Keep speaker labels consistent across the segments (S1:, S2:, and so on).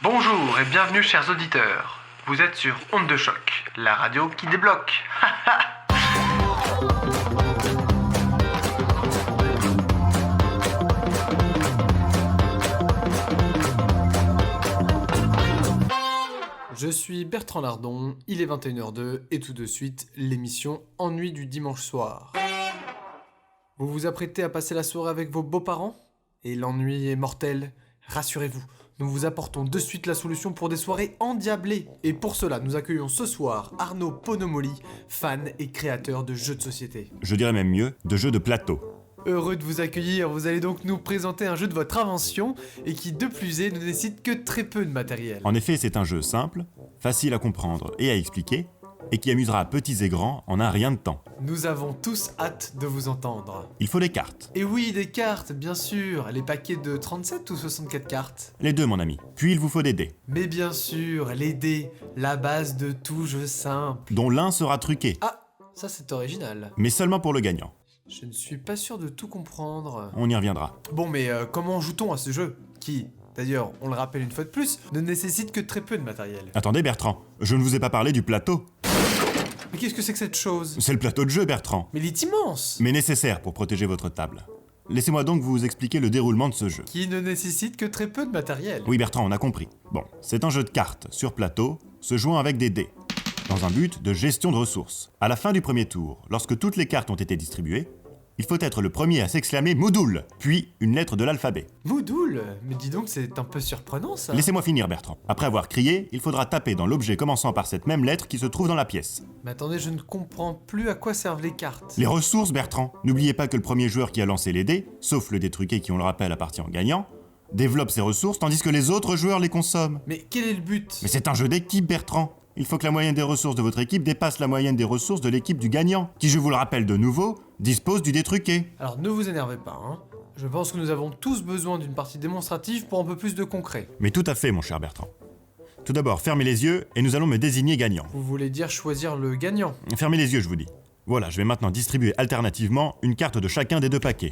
S1: Bonjour et bienvenue chers auditeurs. Vous êtes sur Onde de Choc, la radio qui débloque.
S2: Je suis Bertrand Lardon, il est 21h02 et tout de suite l'émission Ennui du dimanche soir. Vous vous apprêtez à passer la soirée avec vos beaux-parents ? Et l'ennui est mortel ? Rassurez-vous, nous vous apportons de suite la solution pour des soirées endiablées. Et pour cela, nous accueillons ce soir Arnaud Ponomoli, fan et créateur de jeux de société.
S3: Je dirais même mieux, de jeux de plateau.
S2: Heureux de vous accueillir, vous allez donc nous présenter un jeu de votre invention et qui, de plus est, ne nécessite que très peu de matériel.
S3: En effet, c'est un jeu simple, facile à comprendre et à expliquer, et qui amusera petits et grands en un rien de temps.
S2: Nous avons tous hâte de vous entendre.
S3: Il faut des cartes.
S2: Et oui, des cartes, bien sûr. Les paquets de 37 ou 64 cartes.
S3: Les deux, mon ami. Puis il vous faut des dés,
S2: Mais bien sûr, les dés, la base de tout jeu simple.
S3: dont l'un sera truqué,
S2: Ah, ça c'est original.
S3: mais seulement pour le gagnant.
S2: Je ne suis pas sûr de tout comprendre.
S3: On y reviendra.
S2: Bon, mais comment joue-t-on à ce jeu qui, d'ailleurs, on le rappelle une fois de plus, ne nécessite que très peu de matériel.
S3: Attendez, Bertrand, je ne vous ai pas parlé du plateau.
S2: Mais qu'est-ce que c'est que cette chose?
S3: C'est le plateau de jeu, Bertrand,
S2: Mais il est immense.
S3: mais nécessaire pour protéger votre table. Laissez-moi donc vous expliquer le déroulement de ce jeu.
S2: Qui ne nécessite que très peu de matériel.
S3: Oui, Bertrand, on a compris. Bon, c'est un jeu de cartes sur plateau, se jouant avec des dés, dans un but de gestion de ressources. À la fin du premier tour, lorsque toutes les cartes ont été distribuées, il faut être le premier à s'exclamer « Moudoul », puis une lettre de l'alphabet.
S2: Moudoul, mais dis donc, c'est un peu surprenant ça.
S3: Laissez-moi finir, Bertrand. Après avoir crié, il faudra taper dans l'objet commençant par cette même lettre qui se trouve dans la pièce.
S2: Mais attendez, je ne comprends plus à quoi servent les cartes.
S3: Les ressources, Bertrand. N'oubliez pas que le premier joueur qui a lancé les dés, sauf le dé truqué qui, on le rappelle, appartient en gagnant, développe ses ressources tandis que les autres joueurs les consomment.
S2: Mais quel est le but?
S3: Mais c'est un jeu d'équipe, Bertrand. Il faut que la moyenne des ressources de votre équipe dépasse la moyenne des ressources de l'équipe du gagnant, qui, je vous le rappelle de nouveau, dispose du dé truqué.
S2: Alors ne vous énervez pas, hein. Je pense que nous avons tous besoin d'une partie démonstrative pour un peu plus de concret.
S3: Mais tout à fait, mon cher Bertrand. Tout d'abord, fermez les yeux et nous allons me désigner gagnant.
S2: Vous voulez dire choisir le gagnant?
S3: Fermez les yeux, je vous dis. Voilà, je vais maintenant distribuer alternativement une carte de chacun des deux paquets.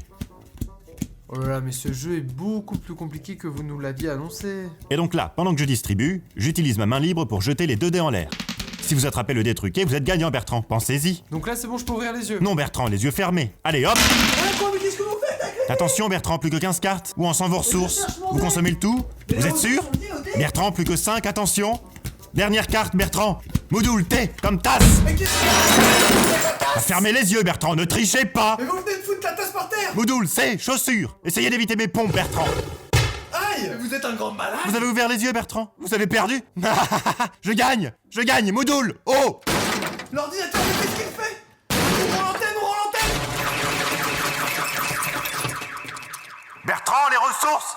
S2: Oh là là, mais ce jeu est beaucoup plus compliqué que vous nous l'aviez annoncé.
S3: Et donc là, pendant que je distribue, j'utilise ma main libre pour jeter les deux dés en l'air. Si vous attrapez le dé truqué, vous êtes gagnant, Bertrand. Pensez-y.
S2: Donc là c'est bon, je peux ouvrir les yeux.
S3: Non, Bertrand, les yeux fermés. Allez, hop!
S2: Quoi, mais qu'est-ce que vous faites avec les...
S3: Attention, Bertrand, plus que 15 cartes. Où en sont vos ressources? Vous consommez le tout? Vous êtes sûr? Bertrand, plus que 5, attention! Dernière carte, Bertrand! Moudoul, thé, comme tasse!
S2: Mais qu'est-ce que...
S3: Fermez les yeux, Bertrand, ne trichez pas!
S2: Mais vous venez de foutre la tasse par terre!
S3: Moudoul, c'est chaussures! Essayez d'éviter mes pompes, Bertrand!
S2: Aïe! Vous êtes un grand malade!
S3: Vous avez ouvert les yeux, Bertrand? Vous avez perdu? Je gagne! Je gagne! Moudoul! Oh!
S2: L'ordinateur, mais qu'est-ce qu'il fait? On rend l'antenne!
S3: Bertrand, les ressources!